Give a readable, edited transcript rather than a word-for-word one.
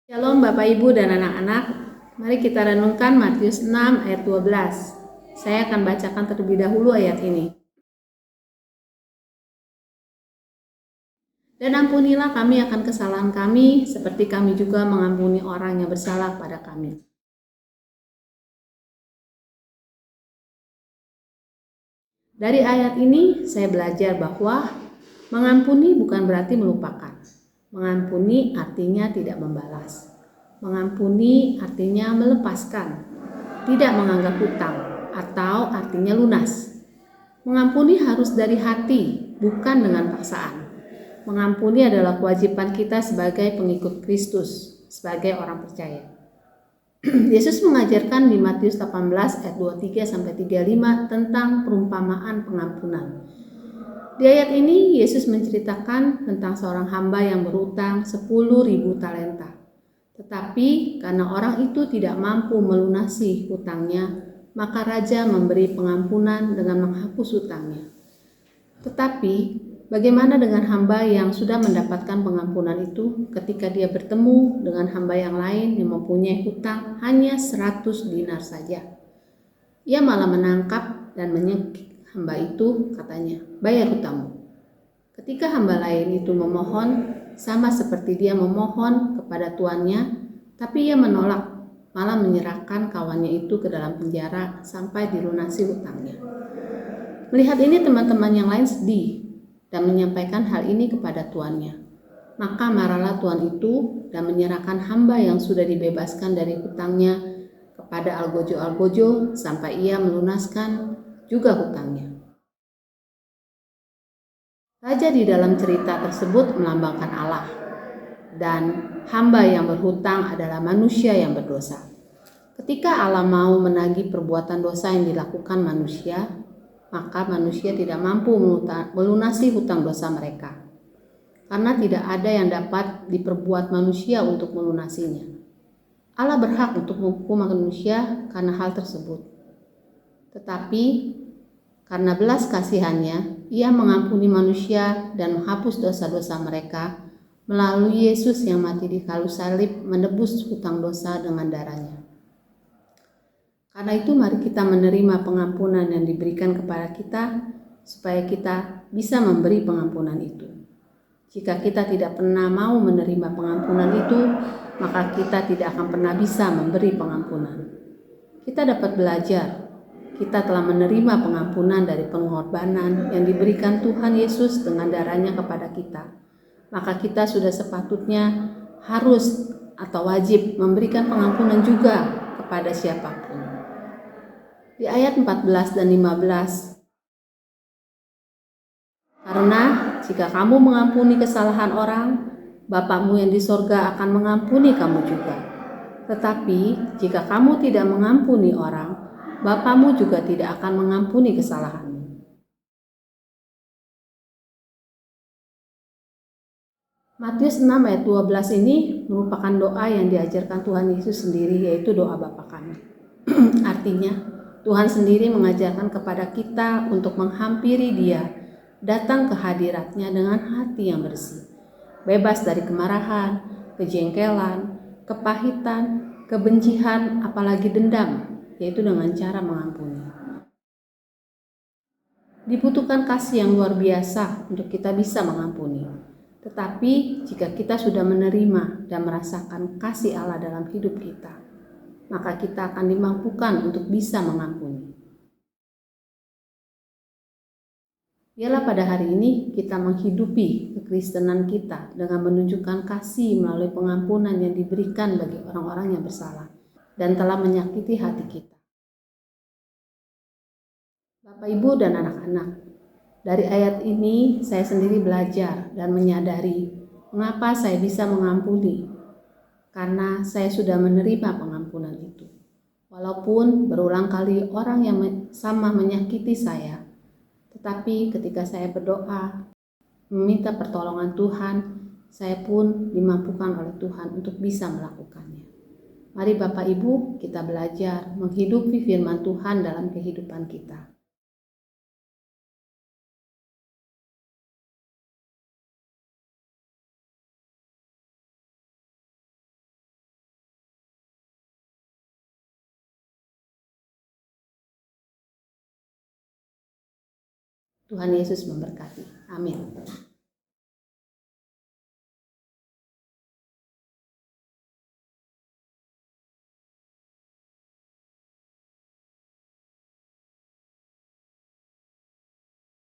Shalom Bapak Ibu dan anak-anak, mari kita renungkan Matius 6 ayat 12. Saya akan bacakan terlebih dahulu ayat ini. Dan ampunilah kami akan kesalahan kami, seperti kami juga mengampuni orang yang bersalah pada kami. Dari ayat ini saya belajar bahwa mengampuni bukan berarti melupakan. Mengampuni artinya tidak membalas. Mengampuni artinya melepaskan, tidak menganggap hutang, atau artinya lunas. Mengampuni harus dari hati, bukan dengan paksaan. Mengampuni adalah kewajiban kita sebagai pengikut Kristus, sebagai orang percaya. Yesus mengajarkan di Matius 18 ayat 23-35 tentang perumpamaan pengampunan. Di ayat ini Yesus menceritakan tentang seorang hamba yang berutang 10.000 talenta. Tetapi karena orang itu tidak mampu melunasi hutangnya, maka raja memberi pengampunan dengan menghapus hutangnya. Tetapi bagaimana dengan hamba yang sudah mendapatkan pengampunan itu ketika dia bertemu dengan hamba yang lain yang mempunyai hutang hanya 100 dinar saja? Ia malah menangkap dan menyekik hamba itu, katanya, "Bayar hutangmu." Ketika hamba lain itu memohon, sama seperti dia memohon kepada tuannya, tapi ia menolak, malah menyerahkan kawannya itu ke dalam penjara sampai dilunasi hutangnya. Melihat ini teman-teman yang lain sedih dan menyampaikan hal ini kepada tuannya. Maka marahlah tuan itu dan menyerahkan hamba yang sudah dibebaskan dari hutangnya kepada algojo-algojo sampai ia melunaskan juga hutangnya. Raja di dalam cerita tersebut melambangkan Allah, dan hamba yang berhutang adalah manusia yang berdosa. Ketika Allah mau menagih perbuatan dosa yang dilakukan manusia, maka manusia tidak mampu melunasi hutang dosa mereka. Karena tidak ada yang dapat diperbuat manusia untuk melunasinya. Allah berhak untuk menghukum manusia karena hal tersebut. Tetapi karena belas kasihannya, ia mengampuni manusia dan menghapus dosa-dosa mereka melalui Yesus yang mati di kayu salib menebus hutang dosa dengan darahnya. Karena itu mari kita menerima pengampunan yang diberikan kepada kita supaya kita bisa memberi pengampunan itu. Jika kita tidak pernah mau menerima pengampunan itu, maka kita tidak akan pernah bisa memberi pengampunan. Kita dapat belajar, kita telah menerima pengampunan dari pengorbanan yang diberikan Tuhan Yesus dengan darahnya kepada kita. Maka kita sudah sepatutnya harus atau wajib memberikan pengampunan juga kepada siapapun. Di ayat 14 dan 15, karena jika kamu mengampuni kesalahan orang, Bapakmu yang di sorga akan mengampuni kamu juga. Tetapi jika kamu tidak mengampuni orang, Bapakmu juga tidak akan mengampuni kesalahanmu. Matius 6 ayat 12 ini merupakan doa yang diajarkan Tuhan Yesus sendiri, yaitu doa Bapa kami. Artinya, Tuhan sendiri mengajarkan kepada kita untuk menghampiri Dia, datang ke hadiratnya dengan hati yang bersih, bebas dari kemarahan, kejengkelan, kepahitan, kebencian, apalagi dendam, yaitu dengan cara mengampuni. Dibutuhkan kasih yang luar biasa untuk kita bisa mengampuni. Tetapi jika kita sudah menerima dan merasakan kasih Allah dalam hidup kita, maka kita akan dimampukan untuk bisa mengampuni. Biarlah pada hari ini kita menghidupi kekristenan kita dengan menunjukkan kasih melalui pengampunan yang diberikan bagi orang-orang yang bersalah dan telah menyakiti hati kita. Bapak, Ibu, dan anak-anak, dari ayat ini saya sendiri belajar dan menyadari mengapa saya bisa mengampuni, karena saya sudah menerima pengampunan itu. Walaupun berulang kali orang yang sama menyakiti saya, tetapi ketika saya berdoa, meminta pertolongan Tuhan, saya pun dimampukan oleh Tuhan untuk bisa melakukannya. Mari Bapak Ibu, kita belajar menghidupi firman Tuhan dalam kehidupan kita. Tuhan Yesus memberkati. Amin.